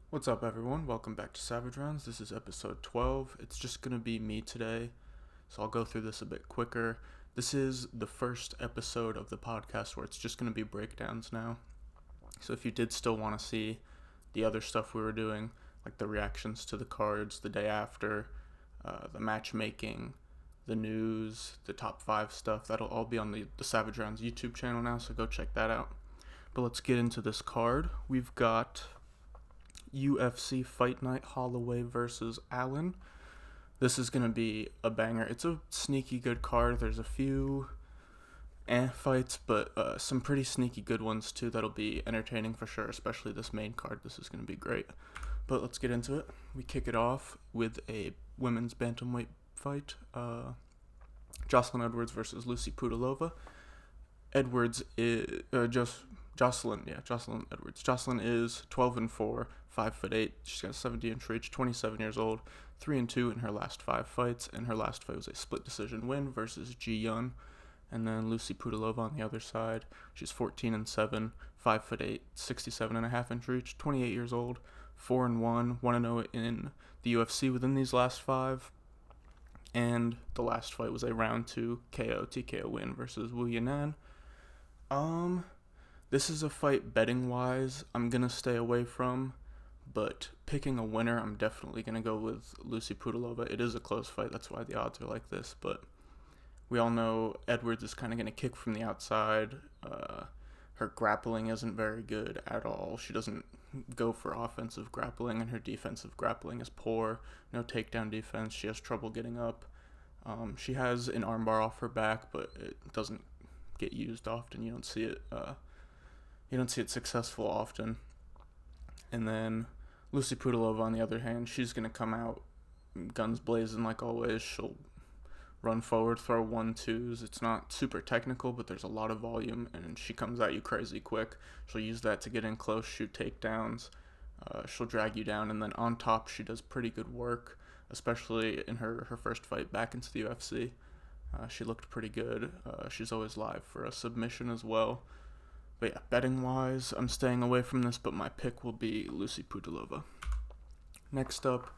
What's up, everyone? Welcome back to Savage Rounds. This is episode 12. It's just going to be me today, so I'll go through this a bit quicker. This is the first episode of the podcast where it's just going to be breakdowns now. So if you did still want to see the other stuff we were doing, like the reactions to the cards the day after, the matchmaking, the news, the top 5 stuff, that'll all be on the Savage Rounds YouTube channel now, so go check that out. But let's get into this card. We've got UFC Fight Night Holloway versus Allen. This is going to be a banger. It's a sneaky good card. There's a few fights, but some pretty sneaky good ones too that'll be entertaining for sure, especially this main card. This is going to be great. But let's get into it. We kick it off with a women's bantamweight fight. Jocelyn Edwards versus Lucy Pudilova. Edwards is Jocelyn Edwards. Jocelyn is 12-4, 5'8". She's got a 70-inch reach, 27 years old, 3-2 in her last 5 fights, and her last fight was a split decision win versus Ji Yun. And then Lucy Pudilova on the other side, she's 14-7, 5'8", 67.5-inch reach, 28 years old, 4-1, 1-0 in the UFC within these last 5. And the last fight was a round 2 TKO win versus Wu Yanan. This is a fight betting wise I'm gonna stay away from, but picking a winner I'm definitely gonna go with Lucy Pudilova. It is a close fight, that's why the odds are like this, but we all know Edwards is kind of gonna kick from the outside. Her grappling isn't very good at all. She doesn't go for offensive grappling, and her defensive grappling is poor. No takedown defense. She has trouble getting up. She has an armbar off her back, but it doesn't get used often. You don't see it successful often. And then Lucy Pudilova, on the other hand, she's gonna come out guns blazing like always. She'll run forward, throw 1-2s. It's not super technical, but there's a lot of volume, and she comes at you crazy quick. She'll use that to get in close, shoot takedowns. She'll drag you down, and then on top, she does pretty good work, especially in her first fight back into the UFC. She looked pretty good. She's always live for a submission as well. But yeah, betting-wise, I'm staying away from this, but my pick will be Lucy Pudilova. Next up,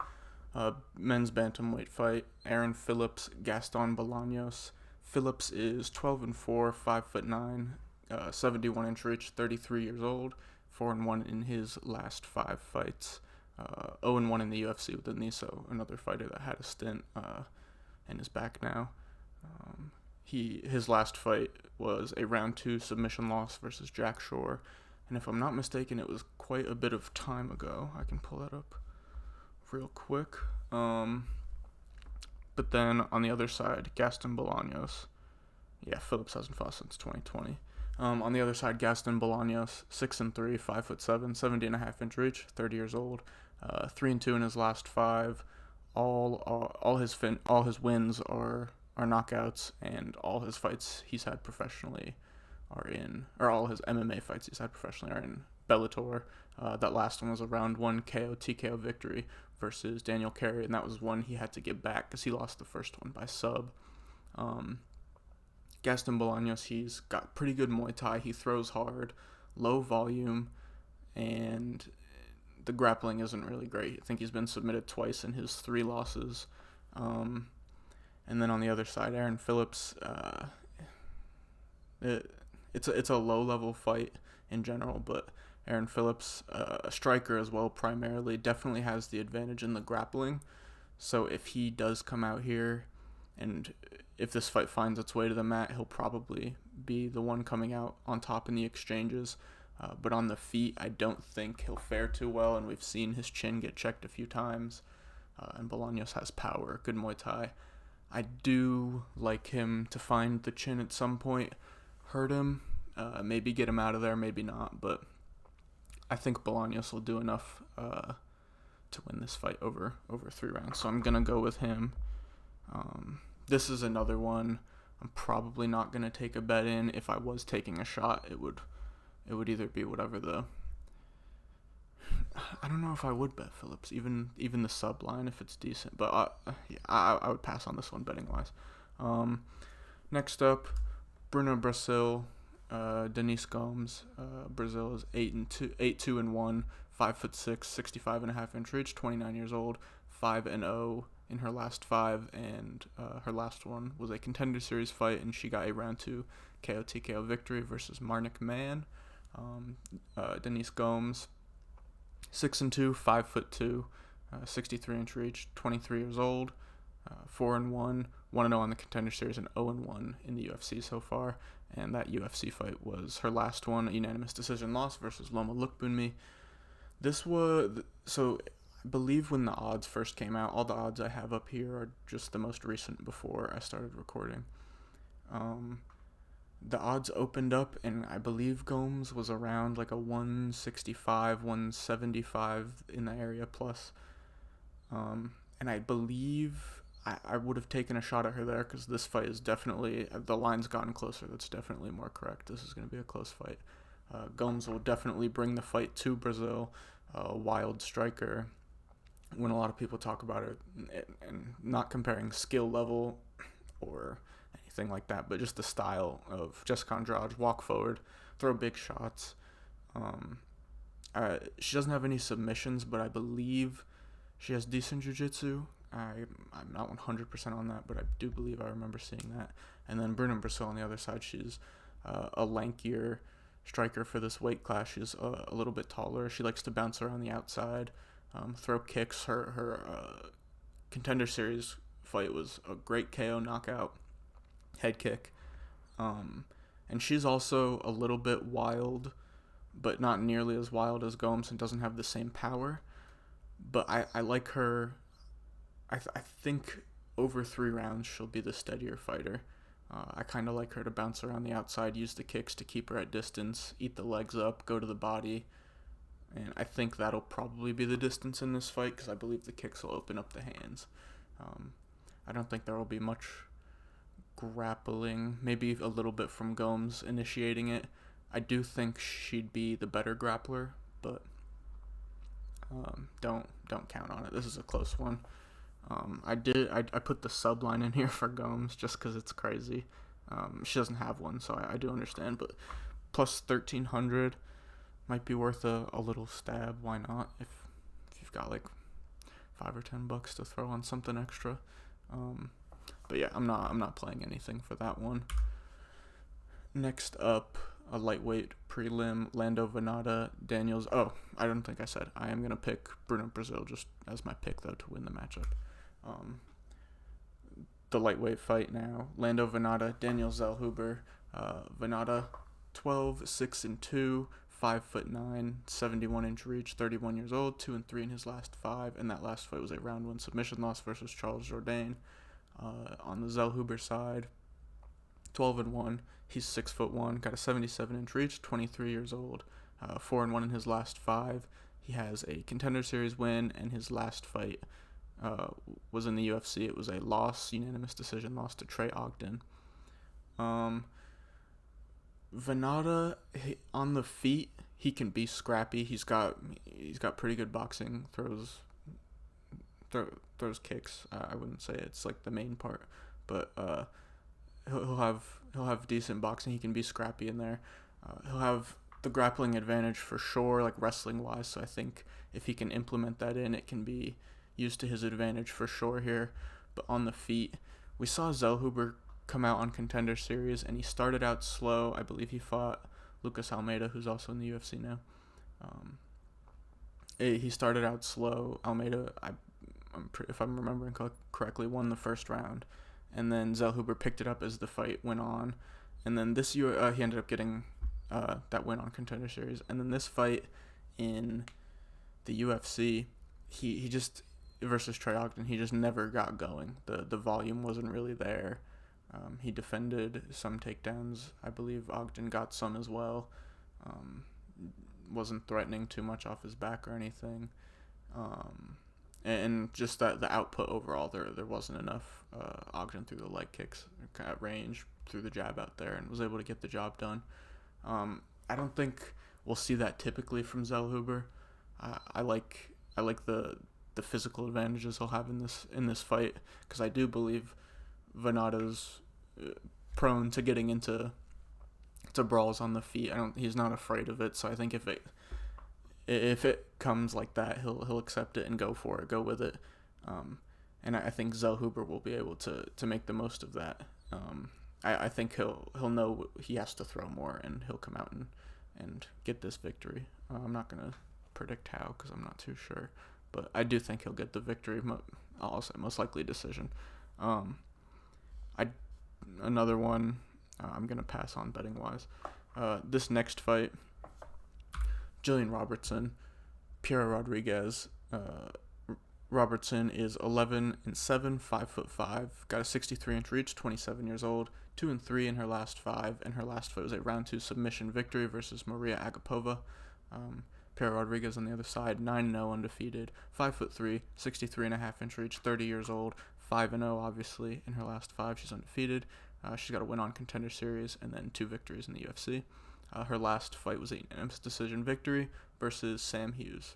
men's bantamweight fight, Aaron Phillips, Gaston Bolaños. Phillips is 12-4, 5'9", 71-inch reach, 33 years old, 4-1 in his last 5 fights. 0-1 in the UFC within these, so another fighter that had a stint and is back now. His last fight was a round 2 submission loss versus Jack Shore, and if I'm not mistaken, it was quite a bit of time ago. I can pull that up real quick. But then on the other side, Gaston Bolaños. Yeah, Phillips hasn't fought since 2020. On the other side, Gaston Bolaños, 6-3, 5'7", 70.5-inch reach, 30 years old, 3-2 in his last 5. All his wins are knockouts, and all his fights he's had professionally all his MMA fights he's had professionally are in Bellator. That last one was a round 1 TKO victory versus Daniel Carey, and that was one he had to get back because he lost the first one by sub. Gaston Bolaños, he's got pretty good Muay Thai. He throws hard, low volume, and the grappling isn't really great. I think he's been submitted twice in his 3 losses. And then on the other side, Aaron Phillips, it's a low-level fight in general, but Aaron Phillips, a striker as well primarily, definitely has the advantage in the grappling. So if he does come out here, and if this fight finds its way to the mat, he'll probably be the one coming out on top in the exchanges. But on the feet, I don't think he'll fare too well, and we've seen his chin get checked a few times. And Bolaños has power, good Muay Thai. I do like him to find the chin at some point, hurt him, maybe get him out of there, maybe not, but I think Bolaños will do enough to win this fight over 3 rounds, so I'm going to go with him. This is another one I'm probably not going to take a bet in. If I was taking a shot, it would either be whatever I don't know if I would bet Phillips, even the sub line if it's decent, but I would pass on this one betting wise. Next up, Bruno Brasil, Denise Gomes. Brazil is 8-2-1, 5'6", 65.5-inch reach, 29 years old, 5-0 in her last 5, and her last one was a Contender Series fight, and she got a round 2 KO TKO victory versus Marnik Mann. Denise Gomes, 6-2, 5'2", 63-inch reach, 23 years old, 4-1, 1-0 on the Contender Series, and 0-1 in the UFC so far. And that UFC fight was her last one, a unanimous decision loss versus Loma Lookboonmee. This was, so I believe when the odds first came out, all the odds I have up here are just the most recent before I started recording. The odds opened up, and I believe Gomes was around like a 165, 175 in the area plus. And I believe I would have taken a shot at her there because this fight is definitely, the line's gotten closer. That's definitely more correct. This is going to be a close fight. Gomes will definitely bring the fight to Brazil. Wild striker. When a lot of people talk about it, and not comparing skill level or anything like that, but just the style of Jessica Andrade, walk forward, throw big shots. She doesn't have any submissions, but I believe she has decent jiu-jitsu. I'm not 100% on that, but I do believe I remember seeing that. And then Bruna Brasil on the other side, she's a lankier striker for this weight class. She's a little bit taller. She likes to bounce around the outside, throw kicks. Her Contender Series fight was a great KO knockout, head kick. And she's also a little bit wild, but not nearly as wild as Gomes, and doesn't have the same power. But I like her. I think over 3 rounds she'll be the steadier fighter. I kind of like her to bounce around the outside, use the kicks to keep her at distance, eat the legs up, go to the body. And I think that'll probably be the distance in this fight because I believe the kicks will open up the hands. I don't think there will be much grappling, maybe a little bit from Gomes initiating it. I do think she'd be the better grappler, but don't count on it. This is a close one. I put the sub line in here for Gomes just because it's crazy. She doesn't have one, so I do understand, but plus 1,300 might be worth a little stab. Why not? If you've got like $5 or $10 to throw on something extra. But yeah, I'm not playing anything for that one. Next up, a lightweight prelim, Lando Venata, Daniels. Oh, I don't think I said. I am going to pick Bruna Brasil just as my pick, though, to win the matchup. The lightweight fight now, Lando Venata, Daniel Zellhuber. Venata, 12, 6-2, 5'9", 71-inch reach, 31 years old, 2-3 in his last 5, and that last fight was a round 1 submission loss versus Charles Jourdain. On the Zellhuber side, 12-1. He's 6'1", got a 77-inch reach, 23 years old, 4-1 in his last 5. He has a Contender Series win, and his last fight was in the UFC. It was a loss, unanimous decision loss to Trey Ogden. Venata, on the feet, he can be scrappy. He's got pretty good boxing. Throws kicks. I wouldn't say it's like the main part, but he'll have decent boxing. He can be scrappy in there. He'll have the grappling advantage for sure, like wrestling wise. So I think if he can implement that in, it can be used to his advantage for sure here. But on the feet, we saw Zellhuber come out on Contender Series, and he started out slow. I believe he fought Lucas Almeida, who's also in the UFC now. He started out slow. Almeida, if I'm remembering correctly, won the first round, and then Zellhuber picked it up as the fight went on, and then this year he ended up getting that win on Contender Series, and then this fight in the UFC, he just versus Trey Ogden, he just never got going. The volume wasn't really there. He defended some takedowns. I believe Ogden got some as well. Wasn't threatening too much off his back or anything. And just that the output overall, there wasn't enough. Ogden threw the leg kicks at range, threw the jab out there, and was able to get the job done. I don't think we'll see that typically from Zellhuber. I like the physical advantages he'll have in this fight, because I do believe Venata's prone to getting into brawls on the feet. He's not afraid of it. So I think if it comes like that, he'll accept it and go for it, go with it. And I think Zellhuber will be able to make the most of that. I think he'll know he has to throw more, and he'll come out and get this victory. I'm not gonna predict how because I'm not too sure, but I do think he'll get the victory. I'll say most likely decision. I Another one I'm gonna pass on betting wise. This next fight, Jillian Robertson, Piera Rodriguez. Robertson is 11-7, 5'5", got a 63-inch reach, 27 years old, 2-3 in her last 5, and her last fight was a round 2 submission victory versus Maria Agapova. Piera Rodriguez on the other side, 9-0 undefeated, 5'3", 63.5-inch reach, 30 years old, 5-0 obviously in her last 5. She's undefeated. She's got a win on Contender Series and then 2 victories in the UFC. Her last fight was a unanimous decision victory versus Sam Hughes.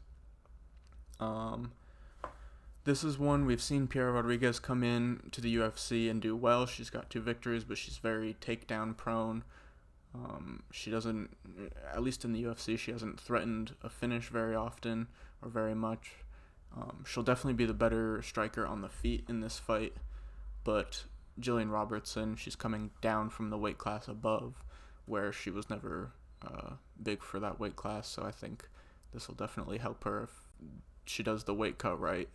This is one we've seen Piera Rodriguez come in to the UFC and do well. She's got 2 victories, but she's very takedown prone. She doesn't, at least in the UFC, she hasn't threatened a finish very often or very much. She'll definitely be the better striker on the feet in this fight, but Jillian Robertson, she's coming down from the weight class above, where she was never big for that weight class, so I think this will definitely help her if she does the weight cut right,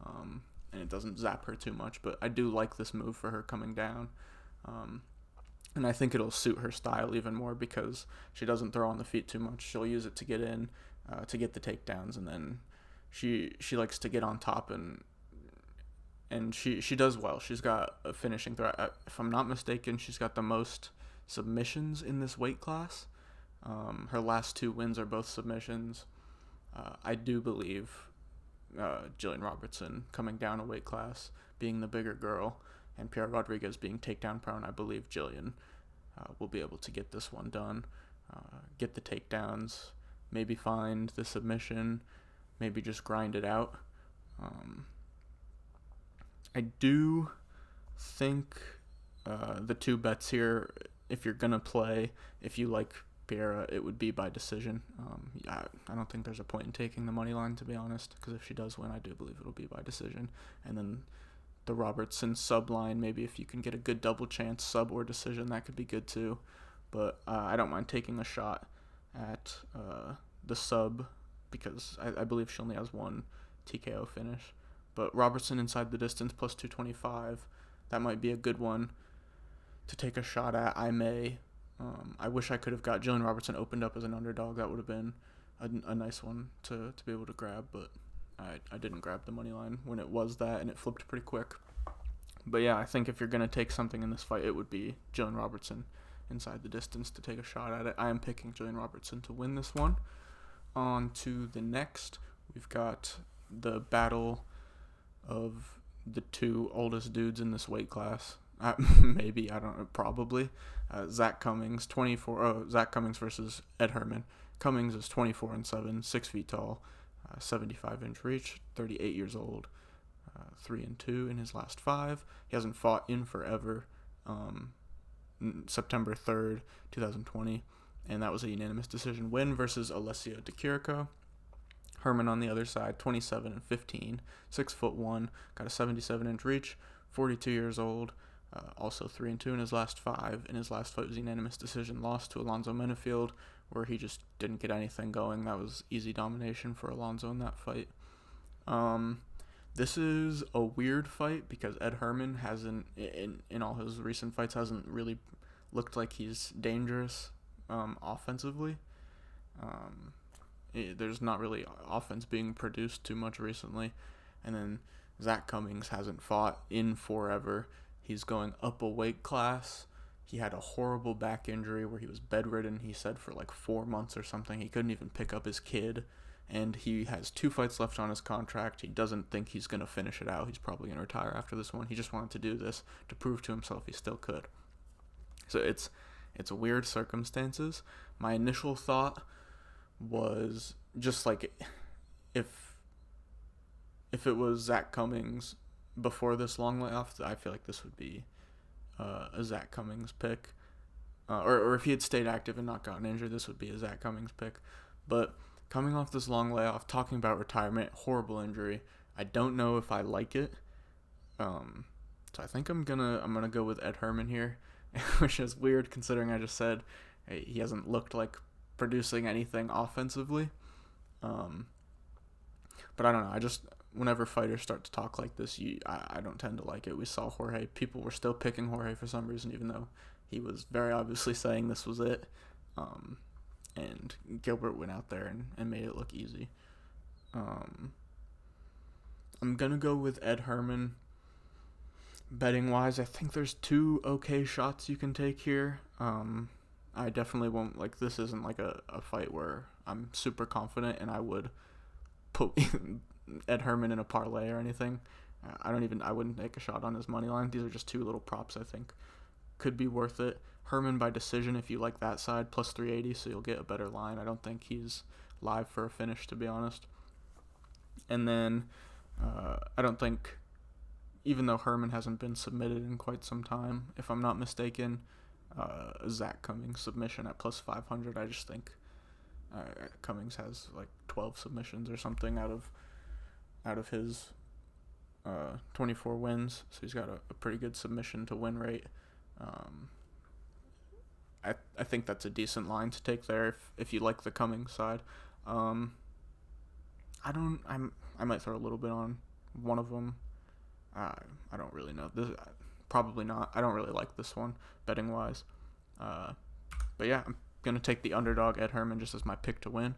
and it doesn't zap her too much. But I do like this move for her coming down, and I think it'll suit her style even more because she doesn't throw on the feet too much. She'll use it to get in, to get the takedowns, and then she likes to get on top, and she does well. She's got a finishing threat. If I'm not mistaken, she's got the most submissions in this weight class. Her last 2 wins are both submissions. I do believe Jillian Robertson coming down a weight class, being the bigger girl, and Piera Rodriguez being takedown prone, I believe Jillian will be able to get this one done, get the takedowns, maybe find the submission, maybe just grind it out. I do think the 2 bets here, if you're going to play, if you like Piera, it would be by decision. I don't think there's a point in taking the money line, to be honest, because if she does win, I do believe it'll be by decision. And then the Robertson sub line, maybe if you can get a good double chance, sub or decision, that could be good too. But I don't mind taking a shot at the sub because I believe she only has 1 TKO finish. But Robertson inside the distance plus 225, that might be a good one to take a shot at. I wish I could have got Jillian Robertson opened up as an underdog. That would have been a nice one to be able to grab, but I didn't grab the money line when it was that, and it flipped pretty quick. But yeah, I think if you're going to take something in this fight, it would be Jillian Robertson inside the distance to take a shot at it. I am picking Jillian Robertson to win this one. On to the next, we've got the battle of the 2 oldest dudes in this weight class. Maybe, I don't know, probably. Zach Cummings, Zach Cummings versus Ed Herman. Cummings is 24-7, 6 feet tall, 75-inch reach, 38 years old, 3-2 in his last 5. He hasn't fought in forever. September 3rd, 2020, and that was a unanimous decision win versus Alessio Di Chirico. Herman on the other side, 27-15, 6'1", got a 77-inch reach, 42 years old, also 3-2 in his last 5. In his last fight was a unanimous decision loss to Alonzo Menefield, where he just didn't get anything going. That was easy domination for Alonzo in that fight. This is a weird fight because Ed Herman hasn't, in all his recent fights, hasn't really looked like he's dangerous offensively. There's not really offense being produced too much recently. And then Zach Cummings hasn't fought in forever. He's going up a weight class. He had a horrible back injury where he was bedridden, he said, for like 4 months or something. He couldn't even pick up his kid. And he has 2 fights left on his contract. He doesn't think he's going to finish it out. He's probably going to retire after this one. He just wanted to do this to prove to himself he still could. So it's weird circumstances. My initial thought was just like if it was Zach Cummings before this long layoff, I feel like this would be a Zach Cummings pick. Or if he had stayed active and not gotten injured, this would be a Zach Cummings pick. But Coming off this long layoff, talking about retirement, horrible injury. I don't know if I like it. So I think I'm gonna go with Ed Herman here, which is weird considering I just said he hasn't looked like producing anything offensively. Um, but I don't know. I just whenever fighters start to talk like this, I don't tend to like it. We saw Jorge. People were still picking Jorge for some reason, even though he was very obviously saying this was it. Um, and Gilbert went out there and made it look easy. Um, I'm gonna go with Ed Herman. Betting wise, I think there's two okay shots you can take here. I definitely won't like this isn't like a fight where I'm super confident and I would put Ed Herman in a parlay or anything. I wouldn't take a shot on his money line. These are just two little props I think could be worth it. Herman by decision if you like that side plus 380, so you'll get a better line. I don't think he's live for a finish to be honest. And then I don't think, even though Herman hasn't been submitted in quite some time, if I'm not mistaken, Zach Cummings submission at plus 500. I just think Cummings has like 12 submissions or something out of his 24 wins, so he's got a pretty good submission to win rate. I think that's a decent line to take there if you like the Cummings side. I might throw a little bit on one of them. I don't really know. This probably not. I don't really like this one betting wise. But yeah, I'm gonna take the underdog Ed Herman just as my pick to win.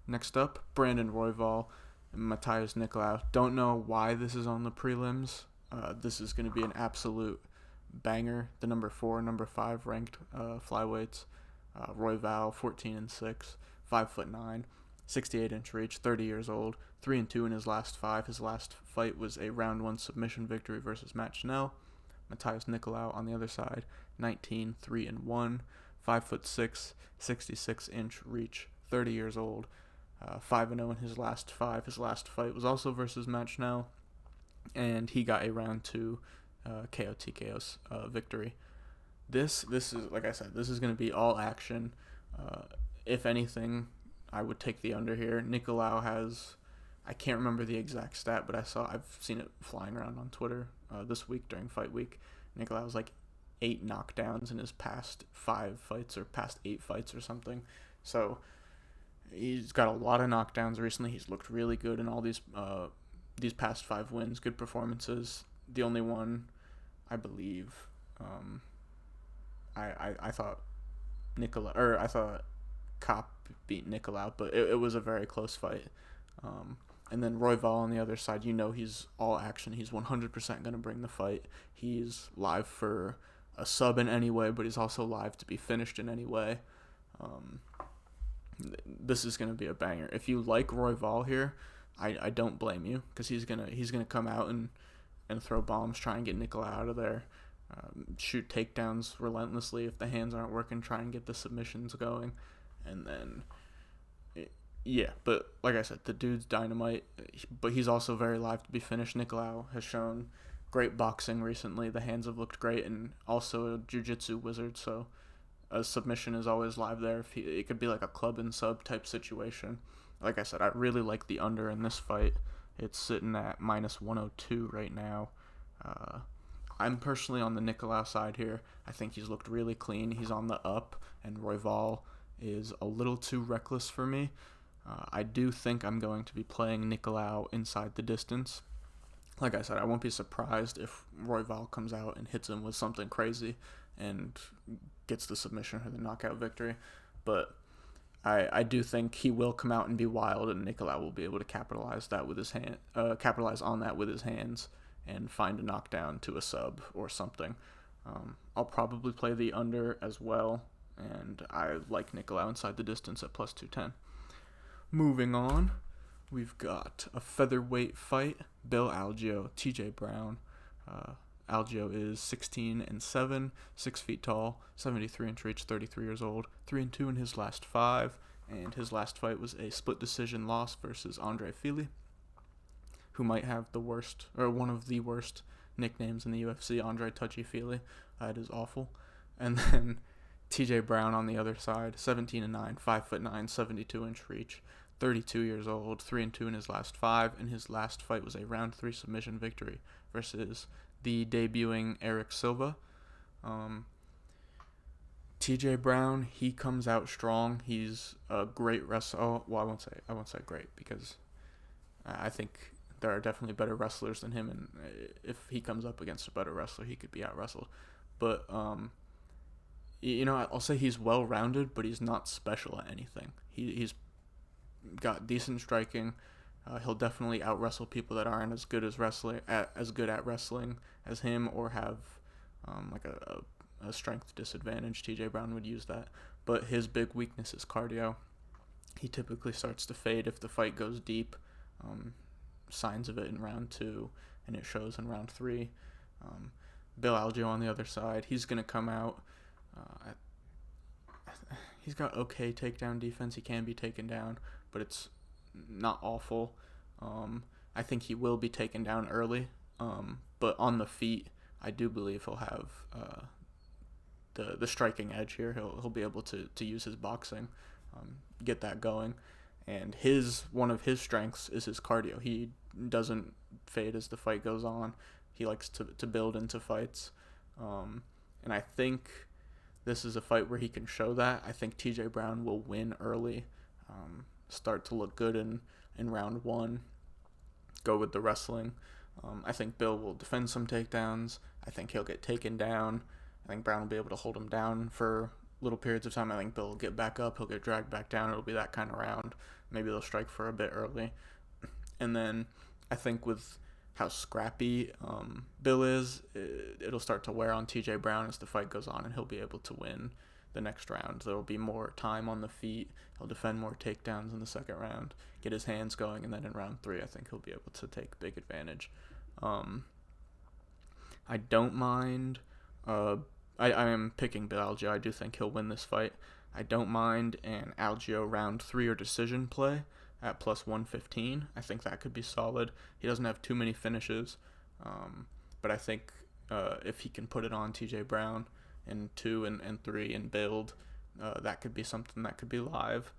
Next up, Brandon Royval and Matthias Nicolau. Don't know why this is on the prelims. This is gonna be an absolute banger. The number 4, number 5 ranked flyweights. Royval 14-6, 5'9", 68-inch reach, 30 years old, 3-2 in his last 5. His last fight was a round 1 submission victory versus Matt Schnell. Matthias Nicolau on the other side, 19, 3-1, 5'6", 66-inch reach, 30 years old, 5-0 in his last 5. His last fight was also versus Matt Schnell, and he got a round 2 KO TKO victory. This is, like I said, this is going to be all action. If anything, I would take the under here. Nicolau has, I can't remember the exact stat, but I've seen it flying around on Twitter this week during fight week. Nicolau's like 8 knockdowns in his past 5 fights or past 8 fights or something. So he's got a lot of knockdowns recently. He's looked really good in all these past 5 wins, good performances. The only one, I believe, I thought I thought Kopp beat Nicolau, but it was a very close fight. And then Royval on the other side, he's all action. He's 100% going to bring the fight. He's live for a sub in any way, but he's also live to be finished in any way. This is going to be a banger. If you like Royval here, I don't blame you, because he's gonna come out and throw bombs, try and get Nicolau out of there, shoot takedowns relentlessly. If the hands aren't working, try and get the submissions going, and then yeah. But like I said, the dude's dynamite, but he's also very live to be finished. Nicolau has shown great boxing recently. The hands have looked great, and also a jiu-jitsu wizard, so a submission is always live there. It could be like a club and sub type situation. Like I said, I really like the under in this fight. It's sitting at minus 102 right now. I'm personally on the Nicolau side here. I think he's looked really clean. He's on the up, and Royval is a little too reckless for me. I do think I'm going to be playing Nicolau inside the distance. Like I said, I won't be surprised if Royval comes out and hits him with something crazy and gets the submission or the knockout victory. But I do think he will come out and be wild, and Nicolau will be able to capitalize on that with his hands and find a knockdown to a sub or something. I'll probably play the under as well, and I like Nicolau inside the distance at plus 210. Moving on, we've got a featherweight fight. Bill Algeo, TJ Brown. Algeo is 16-7, 6 feet tall, 73-inch reach, 33 years old, 3-2 in his last 5, and his last fight was a split decision loss versus Andre Fili, who might have the worst, or one of the worst nicknames in the UFC, Andre Touchy Fili. It is awful. And then TJ Brown on the other side, 17-9, 5'9", 72-inch reach, 32 years old, 3-2 in his last 5, and his last fight was a round 3 submission victory versus the debuting Eric Silva. TJ Brown, he comes out strong. He's a great wrestler. Oh, well, I won't say great, because I think there are definitely better wrestlers than him, and if he comes up against a better wrestler, he could be out wrestled. But I'll say he's well rounded, but he's not special at anything. He's got decent striking. He'll definitely out wrestle people that aren't as good at wrestling as him, or have like a strength disadvantage. TJ Brown would use that, but his big weakness is cardio. He typically starts to fade if the fight goes deep. Signs of it in round 2, and it shows in round 3. Bill Algeo on the other side, he's going to come out. He's got okay takedown defense. He can be taken down, but it's not awful. I think he will be taken down early, but on the feet, I do believe he'll have the striking edge here. He'll be able to use his boxing, get that going, and one of his strengths is his cardio. He doesn't fade as the fight goes on. He likes to build into fights, and I think this is a fight where he can show that. I think TJ Brown will win early, start to look good in round 1, go with the wrestling. I think Bill will defend some takedowns. I think he'll get taken down. I think Brown will be able to hold him down for little periods of time. I think Bill will get back up. He'll get dragged back down. It'll be that kind of round. Maybe they'll strike for a bit early. And then I think with how scrappy Bill is, it'll start to wear on TJ Brown as the fight goes on, and he'll be able to win the next round. There will be more time on the feet. He'll defend more takedowns in the second round, get his hands going, and then in round 3, I think he'll be able to take big advantage. I don't mind. I am picking Bill Algeo. I do think he'll win this fight. I don't mind an Algeo round 3 or decision play at plus 115. I think that could be solid. He doesn't have too many finishes, but I think if he can put it on TJ Brown in 2 and 3 and build, that could be something that could be live.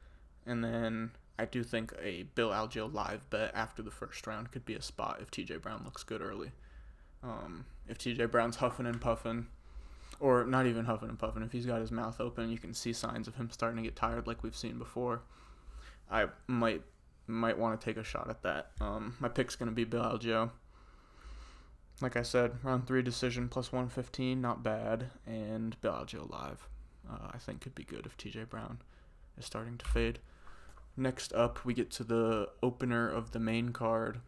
And then I do think a Bill Algeo live bet after the first round could be a spot if TJ Brown looks good early. If TJ Brown's huffing and puffing, or not even huffing and puffing, if he's got his mouth open, you can see signs of him starting to get tired like we've seen before, I might want to take a shot at that. My pick's going to be Bill Algeo. Like I said, round 3 decision plus 115, not bad, and Bill Algeo live, I think could be good if TJ Brown is starting to fade. Next up, we get to the opener of the main card.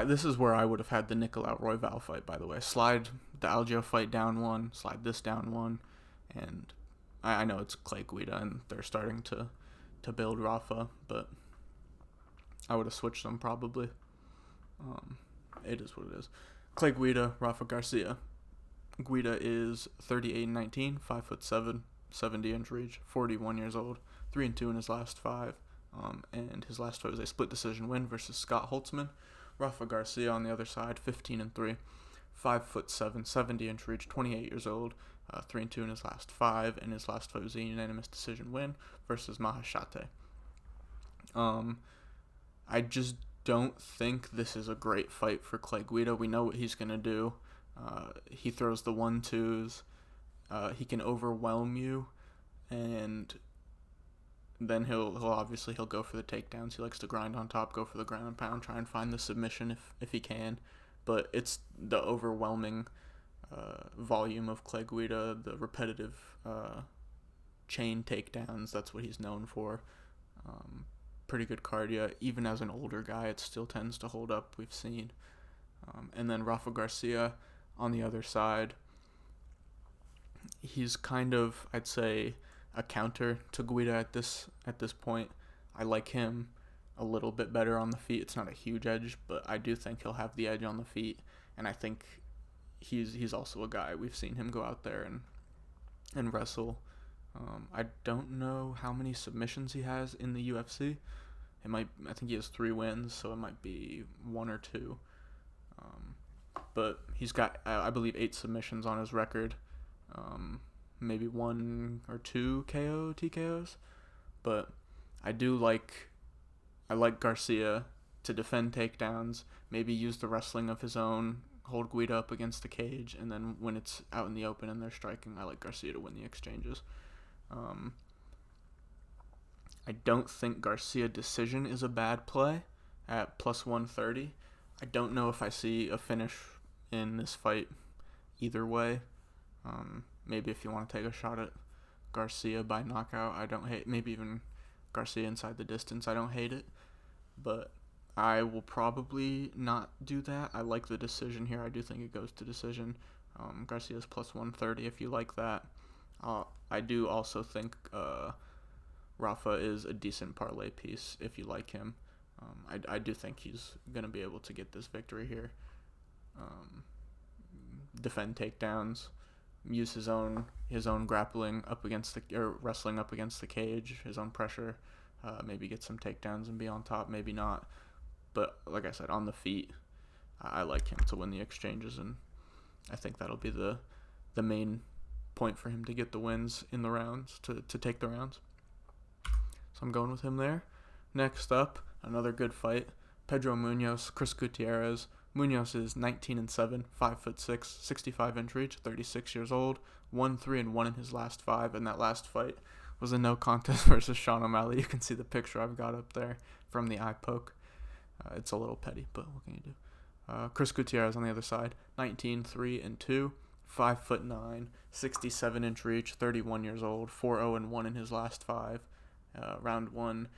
This is where I would have had the Nicolau Royval fight, by the way. Slide the Algeo fight down 1, slide this down 1, and I know it's Clay Guida, and they're starting to build Rafa, but I would have switched them probably. It is what it is. Clay Guida, Rafa Garcia. Guida is 38-19, 5'7", 70-inch reach, 41 years old, 3-2 in his last 5, and his last fight was a split decision win versus Scott Holtzman. Rafa Garcia on the other side, 15-3, 5'7", 70-inch reach, 28 years old, 3-2 in his last 5, and his last fight was a unanimous decision win versus Mahashate. I just don't think this is a great fight for Clay Guida. We know what he's going to do. He throws the 1-2s. He can overwhelm you, and then he'll go for the takedowns. He likes to grind on top, go for the ground and pound, try and find the submission if he can. But it's the overwhelming volume of Clay Guida, the repetitive chain takedowns. That's what he's known for. Pretty good cardio. Even as an older guy, it still tends to hold up, we've seen. And then Rafa Garcia on the other side. He's kind of, I'd say, a counter to Guida at this point. I like him a little bit better on the feet. It's not a huge edge, but I do think he'll have the edge on the feet, and I think he's also a guy. We've seen him go out there and wrestle. I don't know how many submissions he has in the UFC. I think he has 3 wins, so it might be 1 or 2. But he's got, I believe, 8 submissions on his record. Maybe 1 or 2 TKOs. But I like Garcia to defend takedowns, maybe use the wrestling of his own, hold Guida up against the cage, and then when it's out in the open and they're striking, I like Garcia to win the exchanges. I don't think Garcia decision is a bad play at plus 130. I don't know if I see a finish in this fight either way. Maybe if you want to take a shot at Garcia by knockout, I don't hate. Maybe even Garcia inside the distance, I don't hate it. But I will probably not do that. I like the decision here. I do think it goes to decision. Garcia's plus 130 if you like that. I do also think Rafa is a decent parlay piece if you like him. I do think he's going to be able to get this victory here. Defend takedowns, use his own grappling up against wrestling up against the cage, his own pressure, maybe get some takedowns and be on top, maybe not. But like I said, on the feet, I like him to win the exchanges, and I think that'll be the main point for him to get the wins in the rounds, to take the rounds. So I'm going with him there. Next up, another good fight. Pedro Munoz, Chris Gutierrez. Munoz is 19-7, 5'6", 65-inch reach, 36 years old, 1-3-1 in his last 5, and that last fight was a no contest versus Sean O'Malley. You can see the picture I've got up there from the eye poke. It's a little petty, but what can you do? Chris Gutierrez on the other side, 19-3-2, 5'9", 67-inch reach, 31 years old, 4-0-1 in his last 5. Round 1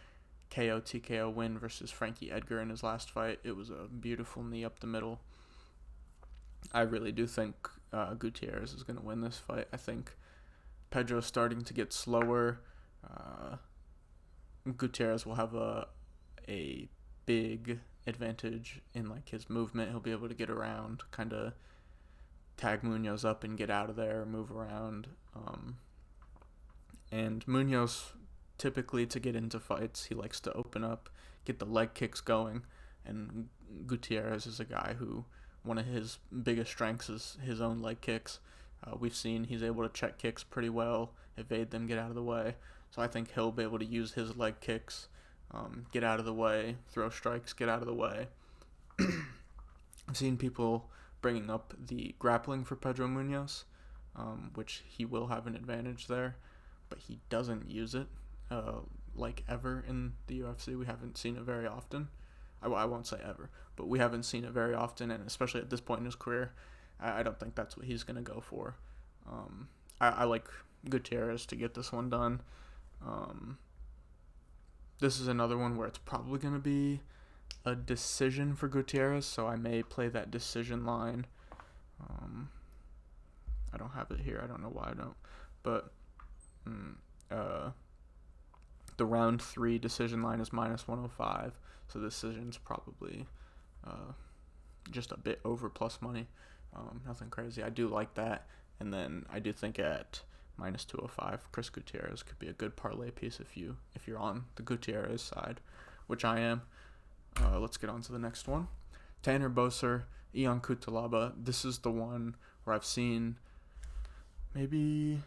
KO TKO win versus Frankie Edgar in his last fight. It was a beautiful knee up the middle. I really do think Gutierrez is going to win this fight. I think Pedro's starting to get slower. Gutierrez will have a big advantage in like his movement. He'll be able to get around, kind of tag Munoz up and get out of there, move around. And Munoz, typically to get into fights, he likes to open up, get the leg kicks going, and Gutierrez is a guy who one of his biggest strengths is his own leg kicks. We've seen he's able to check kicks pretty well, evade them, get out of the way. So I think he'll be able to use his leg kicks, get out of the way, throw strikes, get out of the way. I've seen people bringing up the grappling for Pedro Munoz, which he will have an advantage there, but he doesn't use it. Like ever in the UFC. We haven't seen it very often. I won't say ever, but we haven't seen it very often, and especially at this point in his career, I don't think that's what he's going to go for. I like Gutierrez to get this one done. This is another one where it's probably going to be a decision for Gutierrez, so I may play that decision line. I don't have it here. I don't know why I don't. But the round 3 decision line is minus 105, so the decision's probably just a bit over plus money. Nothing crazy. I do like that, and then I do think at minus 205, Chris Gutierrez could be a good parlay piece if you're on the Gutierrez side, which I am. Let's get on to the next one. Tanner Boser, Ion Cutelaba. This is the one where I've seen maybe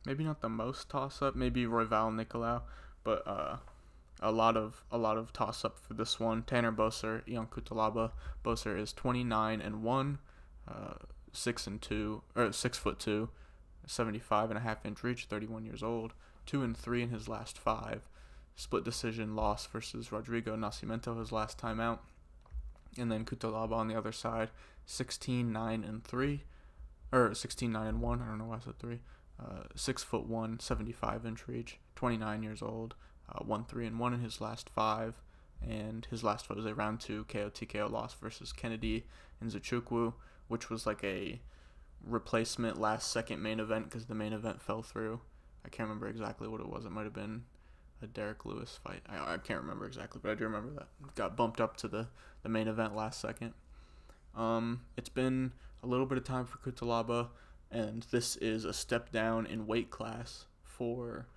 not the most toss-up, maybe Royval Nicolau, but a lot of toss-up for this one. Tanner Boser, Ion Cutelaba. Boser is 29-1, 6'2", 75.5-inch reach, 31 years old, 2-3 in his last 5. Split decision loss versus Rodrigo Nascimento his last time out. And then Cutelaba on the other side, 16-9-3, or 16-9-1, I don't know why I said 3. 6'1", 75-inch reach, 29 years old, 1-3-1 in his last 5, and his last fight was a round 2 KO TKO loss versus Kennedy Nzechukwu, which was like a replacement last second main event because the main event fell through. I can't remember exactly what it was. It might have been a Derek Lewis fight. I can't remember exactly, but I do remember that. It got bumped up to the main event last second. It's been a little bit of time for Cutelaba, and this is a step down in weight class for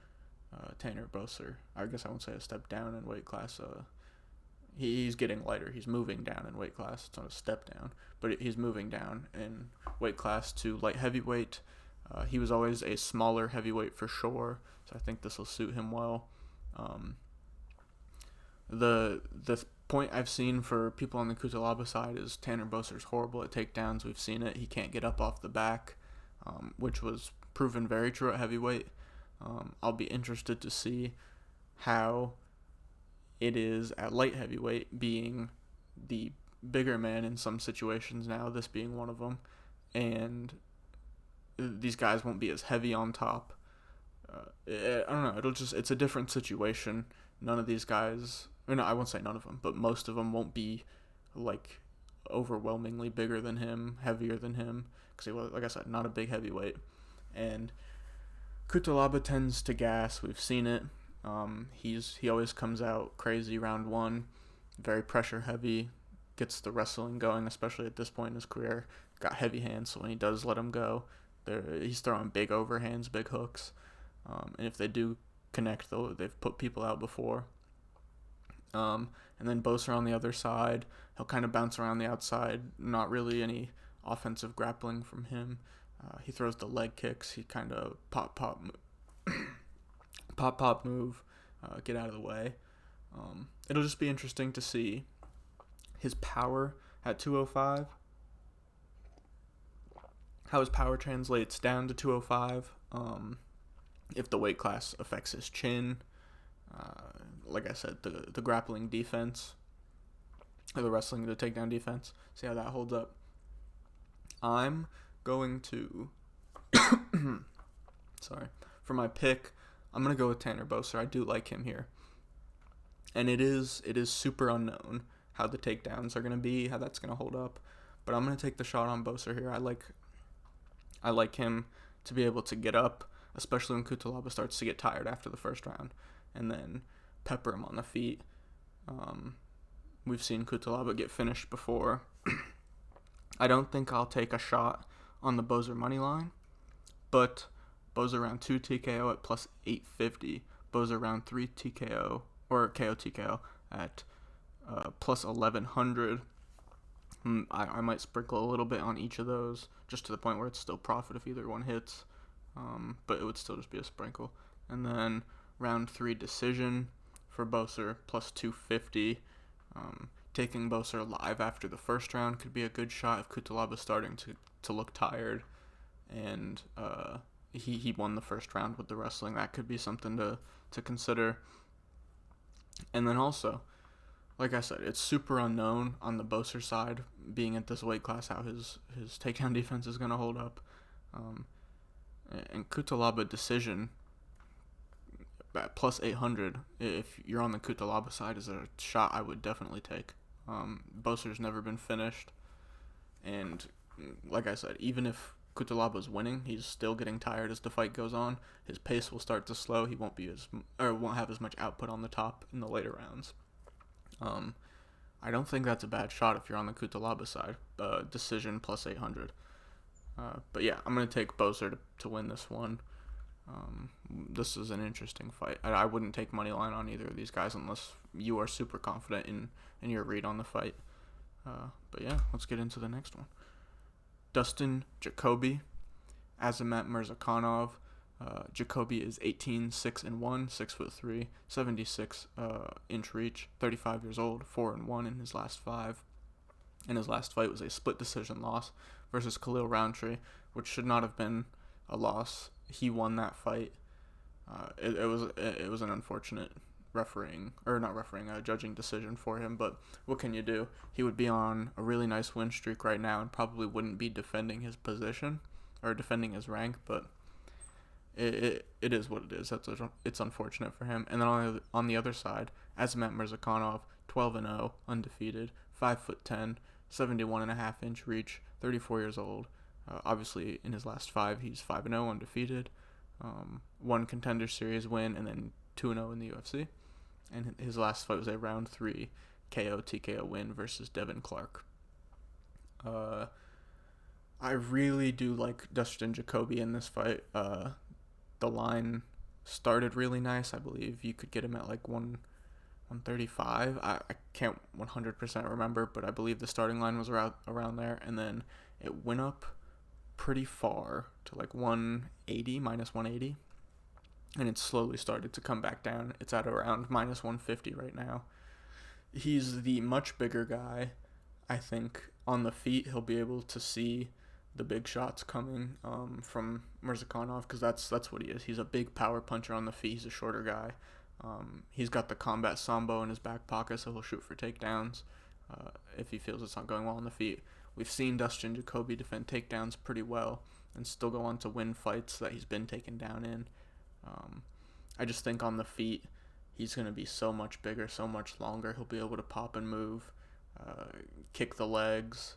Tanner Boser. I guess I won't say a step down in weight class. He's getting lighter. He's moving down in weight class. It's not a step down, but he's moving down in weight class to light heavyweight. He was always a smaller heavyweight for sure, so I think this will suit him well. The point I've seen for people on the Cutelaba side is Tanner Boser's horrible at takedowns. We've seen it. He can't get up off the back, which was proven very true at heavyweight. I'll be interested to see how it is at light heavyweight, being the bigger man in some situations now, this being one of them, and these guys won't be as heavy on top. I don't know. It's a different situation. None of these guys, or no, I won't say none of them, but most of them won't be like overwhelmingly bigger than him, heavier than him, because he was, like I said, not a big heavyweight. And Cutelaba tends to gas. We've seen it. He always comes out crazy round one, very pressure heavy, gets the wrestling going, especially at this point in his career. Got heavy hands, so when he does let him go, he's throwing big overhands, big hooks. And if they do connect, though, they've put people out before. And then Boser on the other side, he'll kind of bounce around the outside. Not really any offensive grappling from him. He throws the leg kicks. He kind of pop move, get out of the way. It'll just be interesting to see his power at 205. How his power translates down to 205. If the weight class affects his chin. Like I said, the grappling defense, or the wrestling, the takedown defense. See how that holds up. I'm going to, for my pick, I'm going to go with Tanner Boser. I do like him here. And it is super unknown how the takedowns are going to be, how that's going to hold up. But I'm going to take the shot on Boser here. I like him to be able to get up, especially when Cutelaba starts to get tired after the first round, and then pepper him on the feet. We've seen Cutelaba get finished before. I don't think I'll take a shot on the Boser money line, but Boser round 2 TKO at plus 850, Boser round 3 TKO, or KO TKO at plus 1100. I might sprinkle a little bit on each of those, just to the point where it's still profit if either one hits, but it would still just be a sprinkle. And then round 3 decision for Boser, plus 250. Taking Boser live after the first round could be a good shot if Cutelaba's starting to look tired, and he won the first round with the wrestling. That could be something to consider. And then also, like I said, it's super unknown on the Boser side, being at this weight class, how his takedown defense is going to hold up. And Cutelaba decision at plus 800, if you're on the Cutelaba side, is a shot I would definitely take. Boser's never been finished, and like I said, even if Cutelaba's winning, he's still getting tired as the fight goes on. His pace will start to slow. He won't have as much output on the top in the later rounds. I don't think that's a bad shot if you're on the Cutelaba side. Decision plus 800. But yeah, I'm going to take Boser to win this one. This is an interesting fight. I wouldn't take money line on either of these guys unless you are super confident in your read on the fight. But yeah, let's get into the next one. Dustin Jacoby, Azamat Mirzakhanov. Jacoby is 18, 6-1, 6'3", 76 inch reach, 35 years old, 4-1 in his last 5. And his last fight was a split decision loss versus Khalil Roundtree, which should not have been a loss. He won that fight. It was an unfortunate judging decision for him, but what can you do? He would be on a really nice win streak right now and probably wouldn't be defending his position or defending his rank, but it is what it is. It's unfortunate for him. And then on the other side, Azamat Mirzakhanov, 12-0, undefeated, 5'10", 71.5 inch reach, 34 years old. Obviously, in his last 5, he's 5-0, undefeated. One Contender Series win, and then 2-0 in the UFC. And his last fight was a round 3 KO TKO win versus Devin Clark. I really do like Dustin Jacoby in this fight. The line started really nice. I believe you could get him at like 135. I can't 100% remember, but I believe the starting line was around there, and then it went up pretty far to like 180, minus 180, and it's slowly started to come back down. It's at around minus 150 right now. He's the much bigger guy. I think on the feet he'll be able to see the big shots coming from Mirzakhanov, because that's what he is. He's a big power puncher on the feet. He's a shorter guy. He's got the combat sambo in his back pocket, so he'll shoot for takedowns if he feels it's not going well on the feet. We've seen Dustin Jacoby defend takedowns pretty well and still go on to win fights that he's been taken down in. I just think on the feet, he's going to be so much bigger, so much longer. He'll be able to pop and move, kick the legs,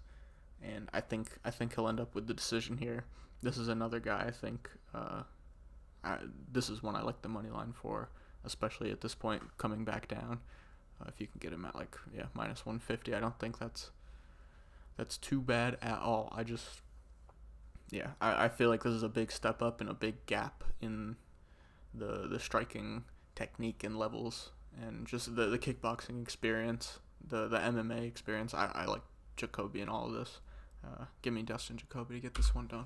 and I think he'll end up with the decision here. This is another guy I think, this is one I like the money line for, especially at this point coming back down. If you can get him at minus 150, I don't think that's too bad at all. I feel like this is a big step up and a big gap in the striking technique and levels, and just the kickboxing experience, the MMA experience. I like Jacoby in all of this. Give me Dustin Jacoby to get this one done.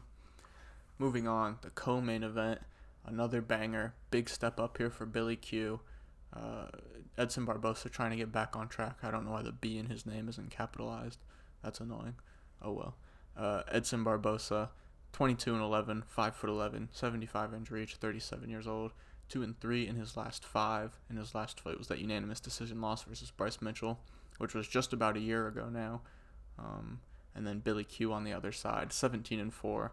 Moving on, the co-main event, another banger, big step up here for Billy Q. Edson Barbosa trying to get back on track. I don't know why the B in his name isn't capitalized. That's annoying. Oh well. Edson Barbosa, 22-11, 5'11", 75-inch reach, 37 years old, 2-3 in his last 5. In his last fight was that unanimous decision loss versus Bryce Mitchell, which was just about a year ago now. And then Billy Q on the other side, 17-4, 5'10",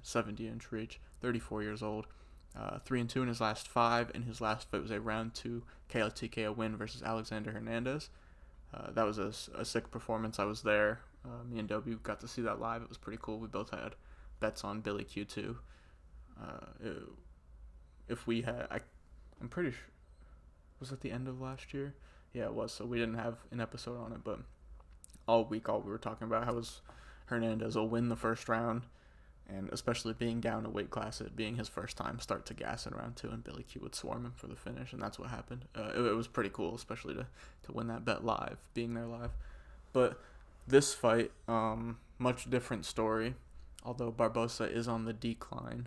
70-inch reach, 34 years old, 3-2 in his last 5. In his last fight was a round 2 KO/TKO win versus Alexander Hernandez. That was a sick performance. I was there. Me and Dobie got to see that live. It was pretty cool. We both had bets on Billy Q too. I'm pretty sure, was it the end of last year? Yeah, it was. So we didn't have an episode on it, but all week, all we were talking about how Hernandez will win the first round, and especially being down a weight class, it being his first time, start to gas in round 2, and Billy Q would swarm him for the finish, and that's what happened. It was pretty cool, especially to win that bet live, being there live. But this fight, much different story. Although Barbosa is on the decline,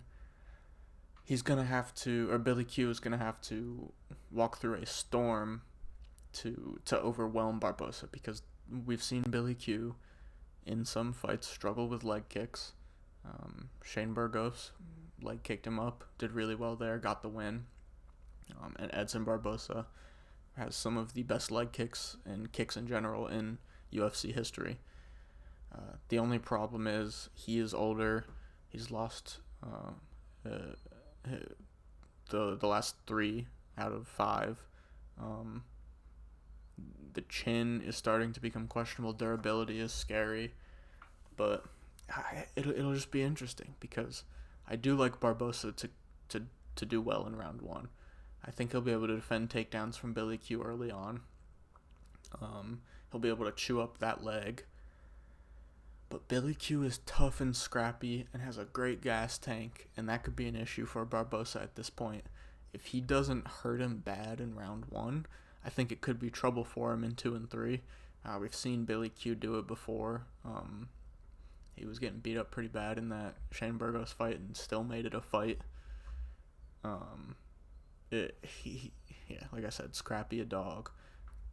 Billy Q is gonna have to walk through a storm to overwhelm Barbosa, because we've seen Billy Q in some fights struggle with leg kicks. Shane Burgos leg kicked him up, did really well there, got the win. And Edson Barbosa has some of the best leg kicks and kicks in general in UFC history. The only problem is he is older. He's lost the last 3 out of 5. The chin is starting to become questionable. Durability is scary, but it'll just be interesting, because I do like Barbosa to do well in round 1. I think he'll be able to defend takedowns from Billy Q early on. He'll be able to chew up that leg. But Billy Q is tough and scrappy and has a great gas tank, and that could be an issue for Barbosa at this point. If he doesn't hurt him bad in round 1, I think it could be trouble for him in 2 and 3. We've seen Billy Q do it before. He was getting beat up pretty bad in that Shane Burgos fight and still made it a fight. Like I said, scrappy a dog,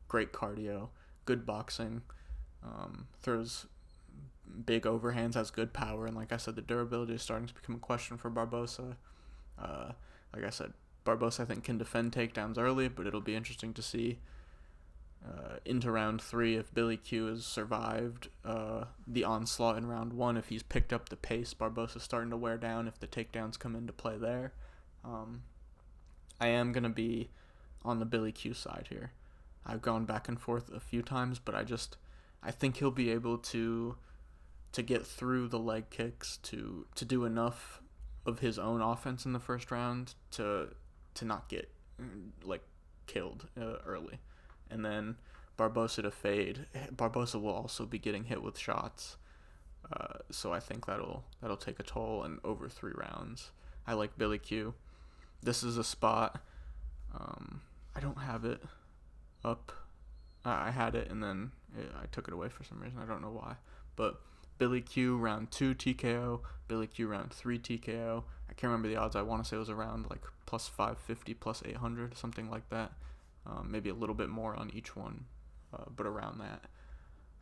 great cardio, good boxing, throws big overhands, has good power, and like I said, the durability is starting to become a question for Barbosa. Like I said, Barbosa I think can defend takedowns early, but it'll be interesting to see into round 3 if Billy Q has survived the onslaught in round 1, if he's picked up the pace. Barbosa's starting to wear down, if the takedowns come into play there. I am going to be on the Billy Q side here. I've gone back and forth a few times, but I think he'll be able to get through the leg kicks, to do enough of his own offense in the first round to not get killed early, and then Barbosa to fade. Barbosa will also be getting hit with shots, so I think that'll take a toll, and over 3 rounds. I like Billy Q. This is a spot. I don't have it up. I had it, and then I took it away for some reason. I don't know why. But Billy Q round 2 TKO, Billy Q round 3 TKO. I can't remember the odds. I want to say it was around like plus 550, plus 800, something like that. Maybe a little bit more on each one, but around that.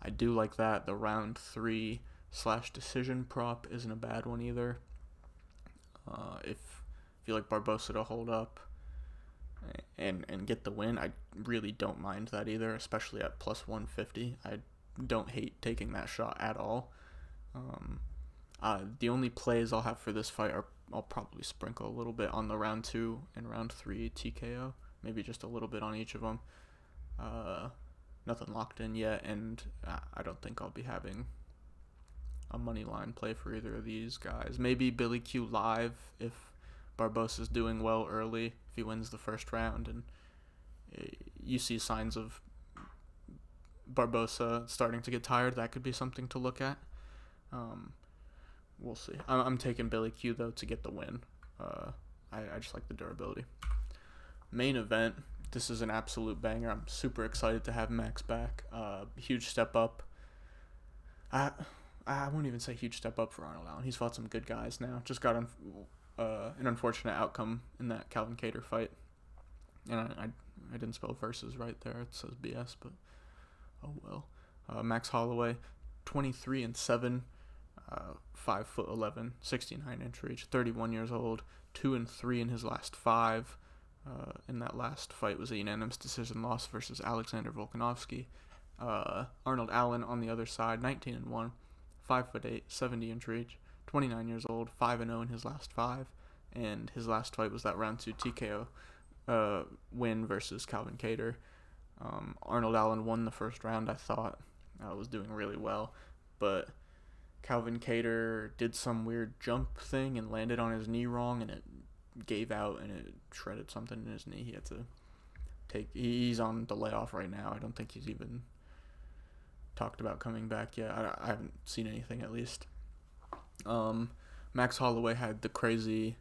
I do like that. The round 3 / decision prop isn't a bad one either. If you like Barbosa to hold up and get the win, I really don't mind that either, especially at plus 150. I don't hate taking that shot at all. The only plays I'll have for this fight are I'll probably sprinkle a little bit on the round 2 and round 3 TKO, maybe just a little bit on each of them. Nothing locked in yet, and I don't think I'll be having a money line play for either of these guys. Maybe Billy Q live if Barbosa's doing well early, if he wins the first round, and you see signs of Barbosa starting to get tired. That could be something to look at. We'll see. I'm taking Billy Q though to get the win. I just like the durability. Main event. This is an absolute banger. I'm super excited to have Max back. Huge step up. I won't even say huge step up for Arnold Allen. He's fought some good guys now. Just got an unfortunate outcome in that Calvin Kattar fight. And I didn't spell versus right there. It says BS, but oh well. Max Holloway, 23-7, 5'11", 69-inch reach, 31 years old, 2-3 in his last 5. In that last fight was a unanimous decision loss versus Alexander Volkanovski. Arnold Allen on the other side, 19-1, 5'8", 70-inch reach, 29 years old, 5-0 in his last 5, and his last fight was that round 2 TKO win versus Calvin Kattar. Arnold Allen won the first round, I thought. Was doing really well, but Calvin Kattar did some weird jump thing and landed on his knee wrong, and it gave out and it shredded something in his knee. He had to he's on the layoff right now. I don't think he's even talked about coming back yet. I haven't seen anything, at least. Max Holloway had the crazy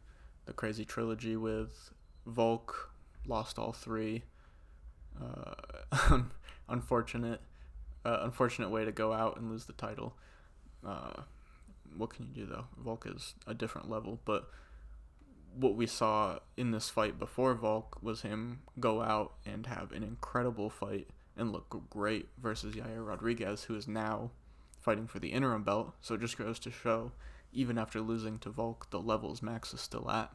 trilogy with Volk, lost all 3. Unfortunate way to go out and lose the title. What can you do though? Volk is a different level, but what we saw in this fight before Volk was him go out and have an incredible fight and look great versus Yair Rodriguez, who is now fighting for the interim belt. So it just goes to show, even after losing to Volk, the levels Max is still at.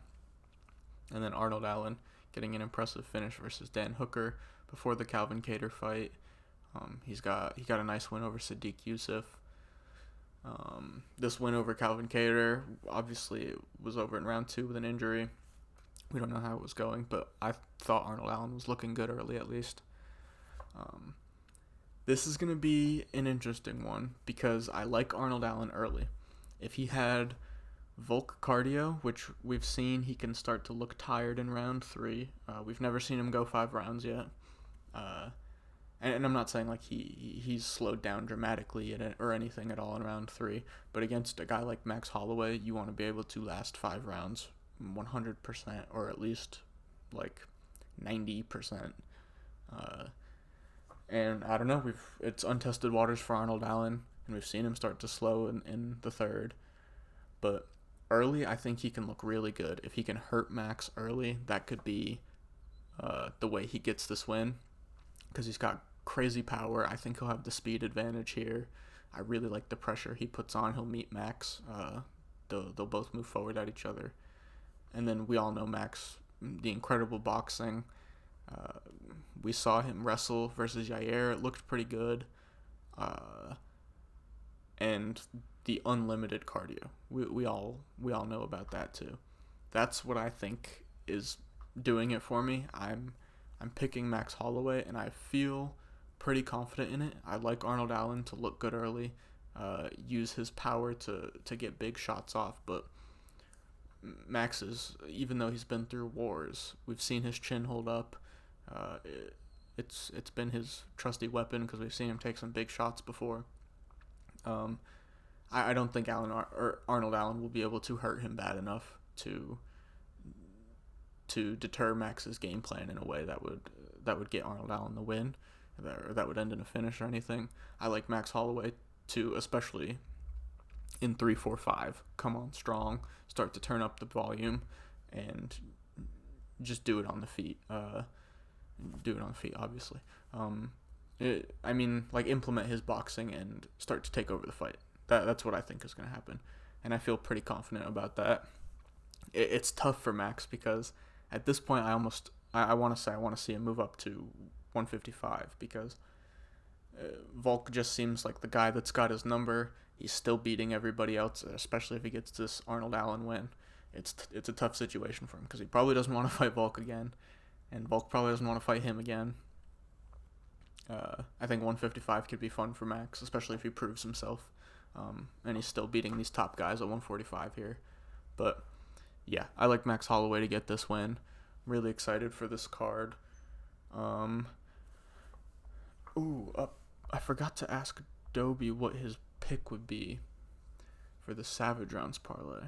And then Arnold Allen getting an impressive finish versus Dan Hooker before the Calvin Kattar fight. He got a nice win over Sadiq Youssef. This win over Calvin Kattar, obviously it was over in round 2 with an injury. We don't know how it was going, but I thought Arnold Allen was looking good early, at least. This is going to be an interesting one because I like Arnold Allen early. If he had Volk cardio, which we've seen he can start to look tired in round 3. We've never seen him go 5 rounds yet. And I'm not saying like he's slowed down dramatically or anything at all in round 3, but against a guy like Max Holloway, you want to be able to last 5 rounds 100%, or at least like 90%. And I don't know, it's untested waters for Arnold Allen, and we've seen him start to slow in the 3rd. But early, I think he can look really good. If he can hurt Max early, that could be the way he gets this win, because he's got crazy power. I think he'll have the speed advantage here. I really like the pressure he puts on. He'll meet Max. They'll both move forward at each other. And then we all know Max, the incredible boxing. We saw him wrestle versus Yair. It looked pretty good. And the unlimited cardio. We all know about that too. That's what I think is doing it for me. I'm picking Max Holloway, and I feel pretty confident in it. I like Arnold Allen to look good early, use his power to get big shots off, but Max is, even though he's been through wars, we've seen his chin hold up. It's been his trusty weapon because we've seen him take some big shots before. I don't think Arnold Allen will be able to hurt him bad enough to deter Max's game plan in a way that would get Arnold Allen the win, or that would end in a finish or anything. I like Max Holloway to especially in 3, 4, 5. Come on strong, start to turn up the volume, and just do it on the feet. Obviously. Implement his boxing and start to take over the fight. That's what I think is going to happen, and I feel pretty confident about that. It's tough for Max because at this point I want to see him move up to 155 because Volk just seems like the guy that's got his number. He's still beating everybody else, especially if he gets this Arnold Allen win. It's a tough situation for him because he probably doesn't want to fight Volk again, and Volk probably doesn't want to fight him again. I think 155 could be fun for Max, especially if he proves himself. And he's still beating these top guys at 145 here. But yeah, I like Max Holloway to get this win. Really excited for this card. I forgot to ask Dobie what his pick would be for the Savage Rounds parlay.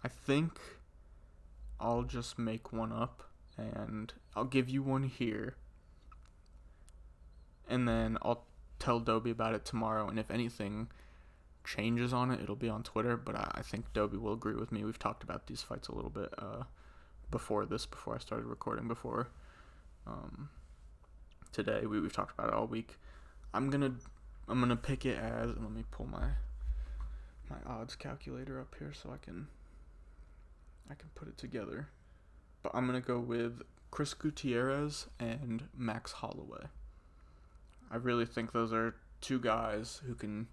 I think I'll just make one up, and I'll give you one here. And then I'll tell Dobie about it tomorrow, and if anything changes on it, it'll be on Twitter, but I think Dobie will agree with me. We've talked about these fights a little bit before I started recording, before today. We've talked about it all week. I'm gonna pick it as, and let me pull my odds calculator up here so I can put it together. But I'm gonna go with Chris Gutierrez and Max Holloway. I really think those are two guys who can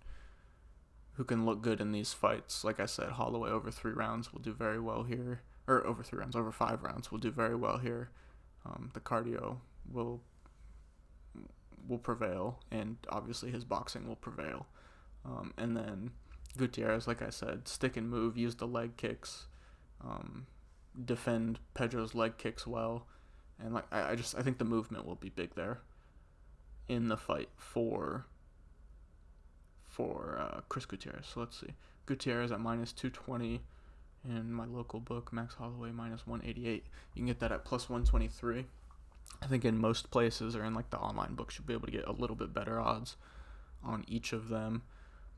look good in these fights. Like I said, Holloway over 3 rounds will do very well here, or over 5 rounds will do very well here. The cardio will prevail, and obviously his boxing will prevail. And then Gutierrez, like I said, stick and move, use the leg kicks, defend Pedro's leg kicks well, and I think the movement will be big there in the fight for Chris Gutierrez. So let's see. Gutierrez at minus 220 in my local book. Max Holloway minus 188. You can get that at plus 123. I think in most places or in the online books you'll be able to get a little bit better odds on each of them.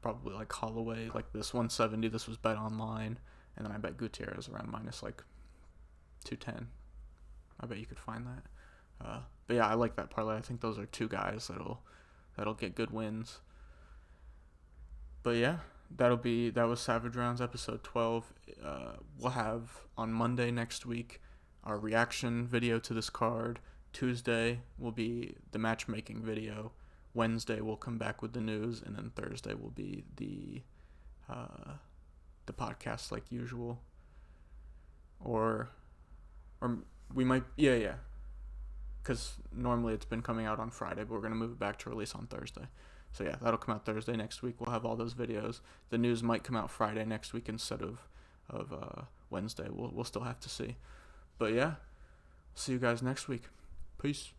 Probably Holloway, this 170. This was bet online, and then I bet Gutierrez around minus 210. I bet you could find that. But yeah, I like that parlay. I think those are two guys that'll get good wins. But yeah, that was Savage Rounds episode 12. We'll have on Monday next week our reaction video to this card. Tuesday will be the matchmaking video. Wednesday we'll come back with the news, and then Thursday will be the podcast like usual. Or we might because normally it's been coming out on Friday, but we're going to move it back to release on Thursday. So yeah, that'll come out Thursday next week. We'll have all those videos. The news might come out Friday next week instead of Wednesday. We'll still have to see. But yeah, see you guys next week. Peace.